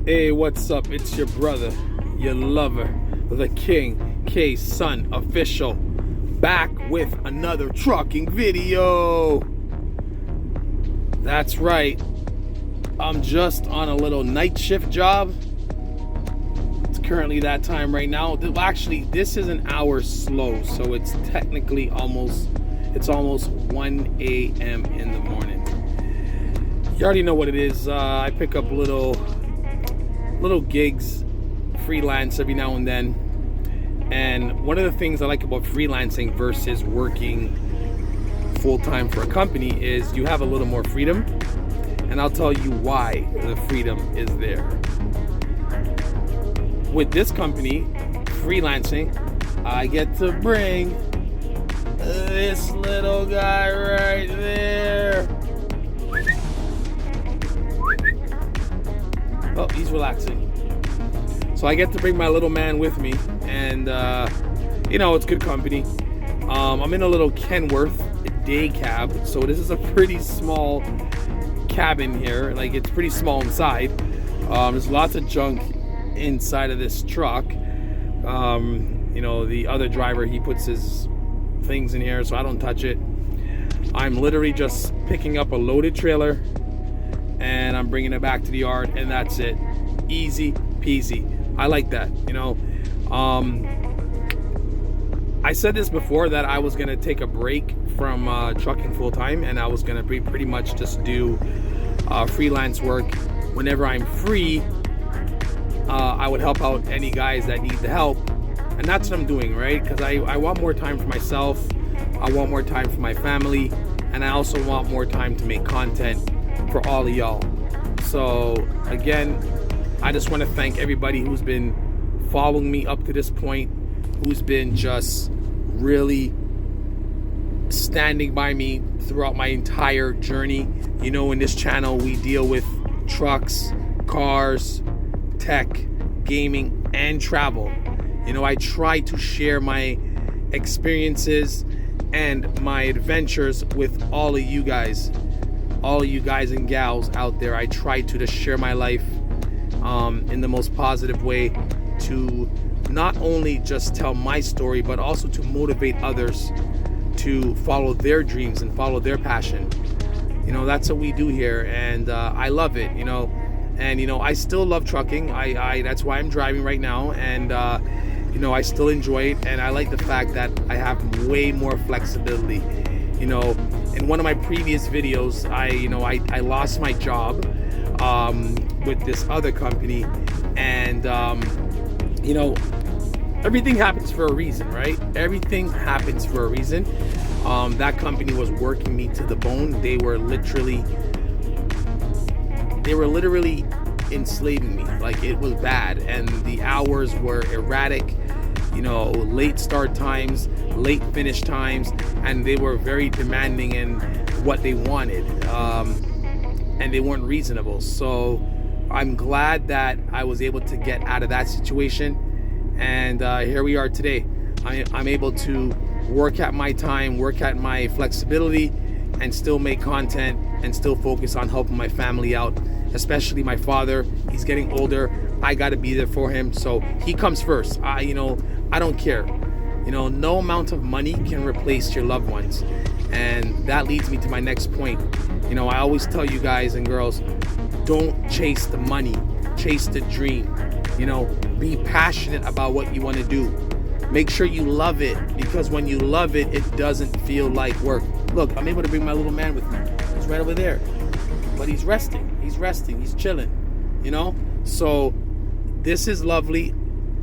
Hey, what's up? It's your brother, your lover, the King K Son official, back with another trucking video. That's right. I'm just on a little night shift job. It's currently that time right now. Actually, this is an hour slow, so it's technically almost 1 a.m. in the morning. You already know what it is. I pick up little gigs, freelance every now and then. And one of the things I like about freelancing versus working full-time for a company is you have a little more freedom. And I'll tell you why the freedom is there. With this company, freelancing, I get to bring this little guy right there. Oh, he's relaxing. So I get to bring my little man with me, and it's good company. I'm in a little Kenworth day cab, so this is a pretty small cabin here. Like, it's pretty small inside. There's lots of junk inside of this truck. The other driver, he puts his things in here, so I don't touch it. I'm literally just picking up a loaded trailer and I'm bringing it back to the yard, and that's it. Easy peasy. I like that. I said this before, that I was gonna take a break from trucking full time, and I was gonna pretty much just do freelance work whenever I'm free. I would help out any guys that need the help, and that's what I'm doing, right? Because I want more time for myself, I want more time for my family, and I also want more time to make content for all of y'all. So again, I just want to thank everybody who's been following me up to this point, who's been just really standing by me throughout my entire journey. In this channel we deal with trucks, cars, tech, gaming, and travel. I try to share my experiences and my adventures with all of you guys and gals out there. I try to just share my life in the most positive way, to not only just tell my story, but also to motivate others to follow their dreams and follow their passion. That's what we do here, and I love it. And I still love trucking. I that's why I'm driving right now, and I still enjoy it, and I like the fact that I have way more flexibility. In one of my previous videos, I lost my job with this other company, and everything happens for a reason, right? Everything happens for a reason. That company was working me to the bone. They were literally enslaving me. Like, it was bad, and the hours were erratic. Late start times, late finish times, and they were very demanding in what they wanted, and they weren't reasonable. So I'm glad that I was able to get out of that situation, and here we are today. I'm able to work at my time, work at my flexibility, and still make content and still focus on helping my family out, especially my father. He's getting older. I got to be there for him, so he comes first. I don't care. No amount of money can replace your loved ones, and that leads me to my next point. I always tell you guys and girls, don't chase the money, chase the dream. Be passionate about what you want to do. Make sure you love it, because when you love it, it doesn't feel like work. Look, I'm able to bring my little man with me. He's right over there, but he's resting, he's chilling, So this is lovely.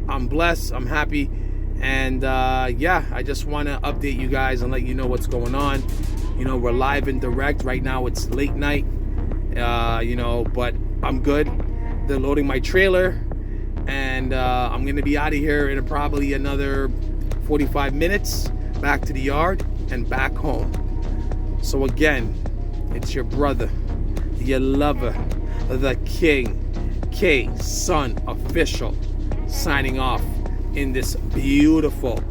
I'm blessed, I'm happy, and I just want to update you guys and let you know what's going on. We're live and direct right now. It's late night, but I'm good. They're loading my trailer, and I'm gonna be out of here in probably another 45 minutes, back to the yard and back home. So again, it's your brother, your lover, the King K Son official, signing off in this beautiful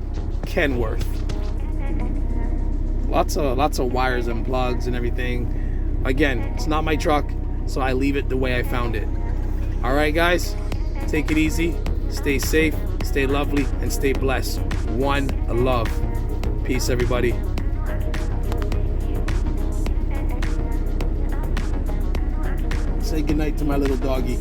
Kenworth. Lots of wires and plugs and everything. Again, it's not my truck, so I leave it the way I found it. All right, guys, take it easy, stay safe, stay lovely, and stay blessed. One love. Peace, everybody. Say goodnight to my little doggy.